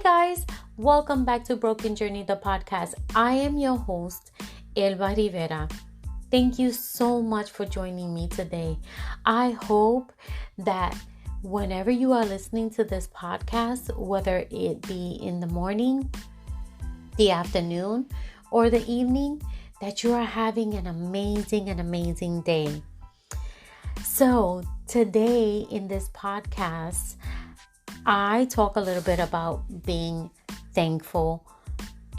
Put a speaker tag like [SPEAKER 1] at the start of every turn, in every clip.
[SPEAKER 1] guys, welcome back to Broken Journey, the podcast. I am your host, Elba Rivera. Thank you so much for joining me today. I hope that whenever you are listening to this podcast, whether it be in the morning, the afternoon, or the evening, that you are having an amazing day. So today in this podcast, I talk a little bit about being thankful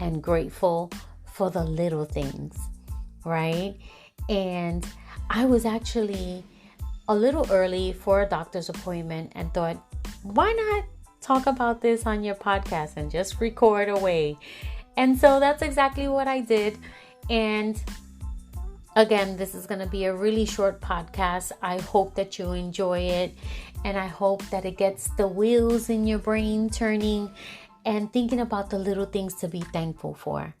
[SPEAKER 1] and grateful for the little things, right? And I was actually a little early for a doctor's appointment and thought, why not talk about this on your podcast and just record away? And so that's exactly what I did. And again, this is going to be a really short podcast. I hope that you enjoy it. And I hope that it gets the wheels in your brain turning and thinking about the little things to be thankful for.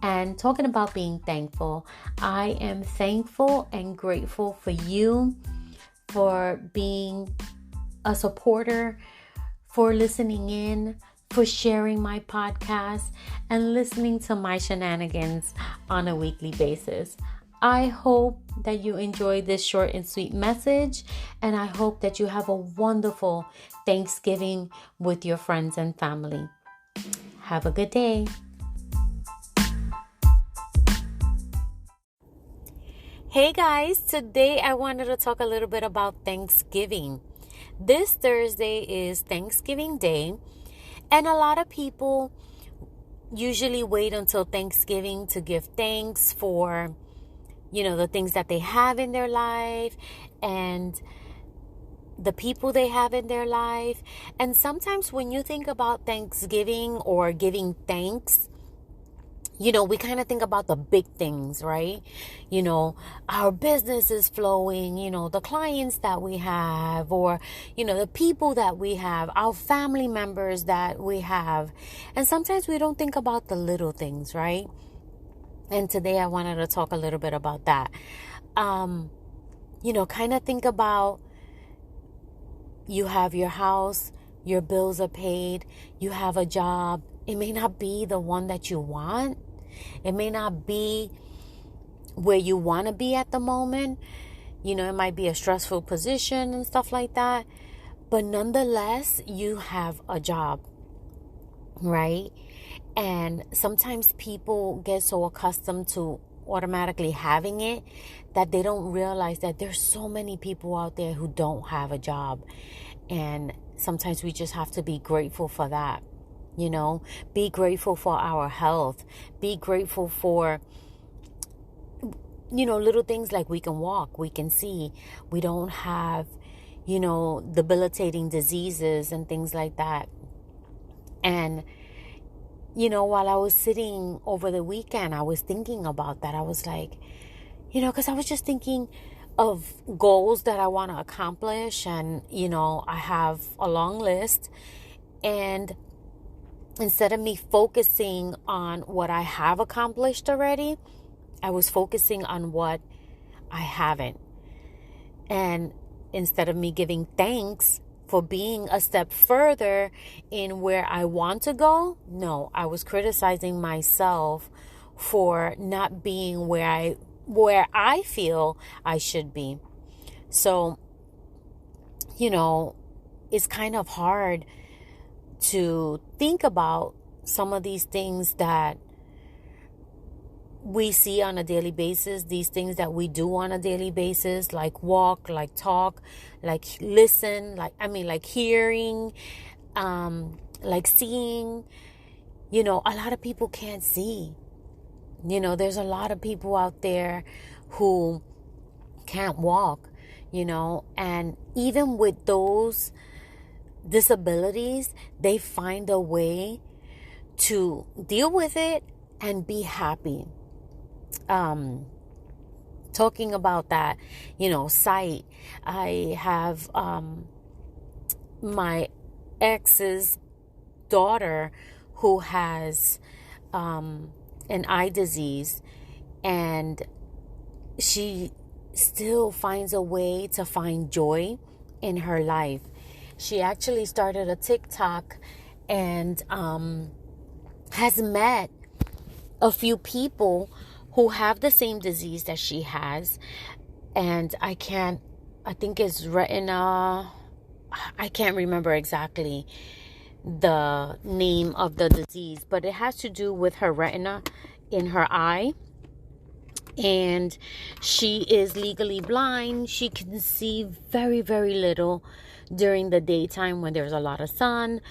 [SPEAKER 1] And talking about being thankful, I am thankful and grateful for you, for being a supporter, for listening in, for sharing my podcast, and listening to my shenanigans on a weekly basis. I hope that you enjoyed this short and sweet message, and I hope that you have a wonderful Thanksgiving with your friends and family. Have a good day. Hey guys, today I wanted to talk a little bit about Thanksgiving. This Thursday is Thanksgiving Day, and a lot of people usually wait until Thanksgiving to give thanks for the things that they have in their life and the people they have in their life. And sometimes when you think about Thanksgiving or giving thanks, we kind of think about the big things, right? Our business is flowing, the clients that we have, or, the people that we have, our family members that we have. And sometimes we don't think about the little things, right? And today I wanted to talk a little bit about that. Kind of think about, you have your house, your bills are paid, you have a job. It may not be the one that you want. It may not be where you want to be at the moment. It might be a stressful position and stuff like that. But nonetheless, you have a job, right? And sometimes people get so accustomed to automatically having it that they don't realize that there's so many people out there who don't have a job. And sometimes we just have to be grateful for that. Be grateful for our health. Be grateful for, little things like we can walk, we can see. We don't have, debilitating diseases and things like that. And while I was sitting over the weekend, I was thinking about that. I was like, because I was just thinking of goals that I want to accomplish. And, I have a long list. And instead of me focusing on what I have accomplished already, I was focusing on what I haven't. And instead of me giving thanks for being a step further in where I want to go, no, I was criticizing myself for not being where I feel I should be. So, it's kind of hard to think about some of these things that we see on a daily basis, these things that we do on a daily basis, like walk, like talk, like listen, like hearing, like seeing. A lot of people can't see. There's a lot of people out there who can't walk, and even with those disabilities, they find a way to deal with it and be happy. Talking about that, sight, I have my ex's daughter who has an eye disease, and she still finds a way to find joy in her life. She actually started a TikTok and has met a few people who have the same disease that she has. And I think it's retina. I can't remember exactly the name of the disease, but it has to do with her retina in her eye. And she is legally blind. She can see very, very little during the daytime when there's a lot of sun,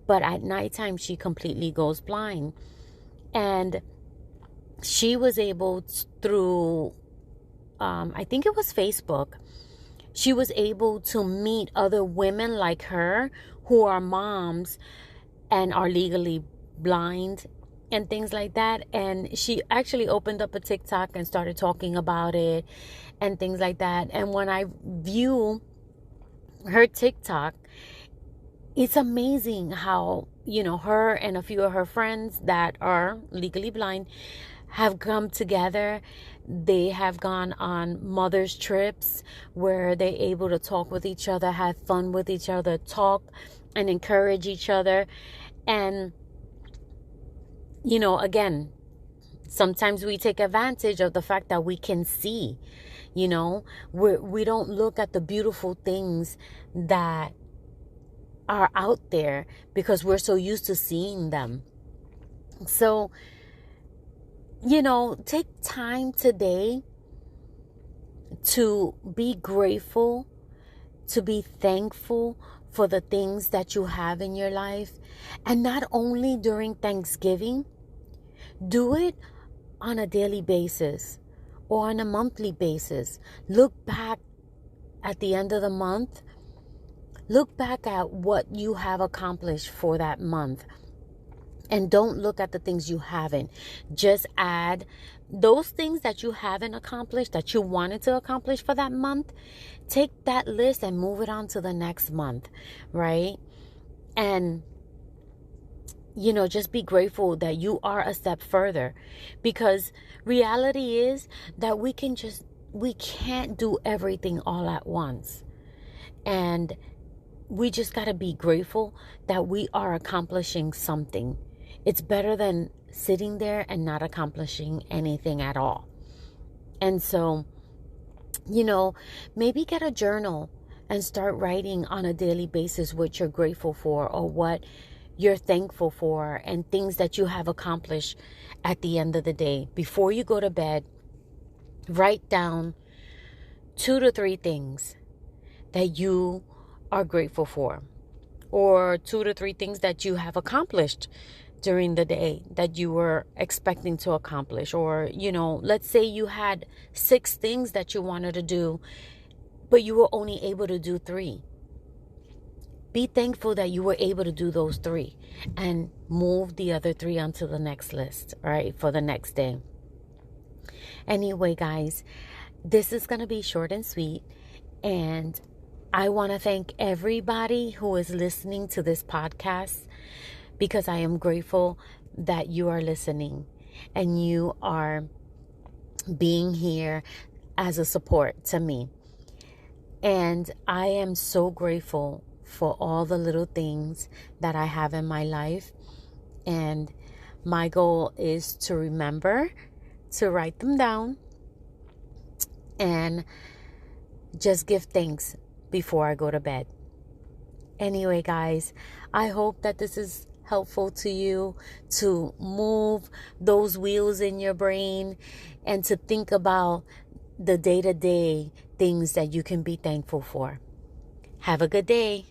[SPEAKER 1] but at nighttime she completely goes blind. And she was able through I think it was Facebook, she was able to meet other women like her who are moms and are legally blind and things like that. And she actually opened up a TikTok and started talking about it and things like that. And when I view her TikTok, it's amazing how, her and a few of her friends that are legally blind have come together. They have gone on mothers' trips where they're able to talk with each other, have fun with each other, talk and encourage each other. And, again, sometimes we take advantage of the fact that we can see, we don't look at the beautiful things that are out there because we're so used to seeing them. So, take time today to be grateful, to be thankful for the things that you have in your life. And not only during Thanksgiving, do it on a daily basis or on a monthly basis. Look back at the end of the month. Look back at what you have accomplished for that month. And don't look at the things you haven't. Just add those things that you haven't accomplished, that you wanted to accomplish for that month. Take that list and move it on to the next month, right? And, just be grateful that you are a step further. Because reality is that we can't do everything all at once. And we just got to be grateful that we are accomplishing something. It's better than sitting there and not accomplishing anything at all. And so, maybe get a journal and start writing on a daily basis what you're grateful for or what you're thankful for and things that you have accomplished at the end of the day. Before you go to bed, write down 2 to 3 things that you are grateful for, or 2 to 3 things that you have accomplished during the day that you were expecting to accomplish. Or, let's say you had 6 things that you wanted to do, but you were only able to do 3. Be thankful that you were able to do those 3 and move the other 3 onto the next list, right, for the next day. Anyway, guys, this is going to be short and sweet. And I want to thank everybody who is listening to this podcast, because I am grateful that you are listening and you are being here as a support to me. And I am so grateful for all the little things that I have in my life. And my goal is to remember to write them down and just give thanks before I go to bed. Anyway, guys, I hope that this is helpful to you to move those wheels in your brain and to think about the day-to-day things that you can be thankful for. Have a good day.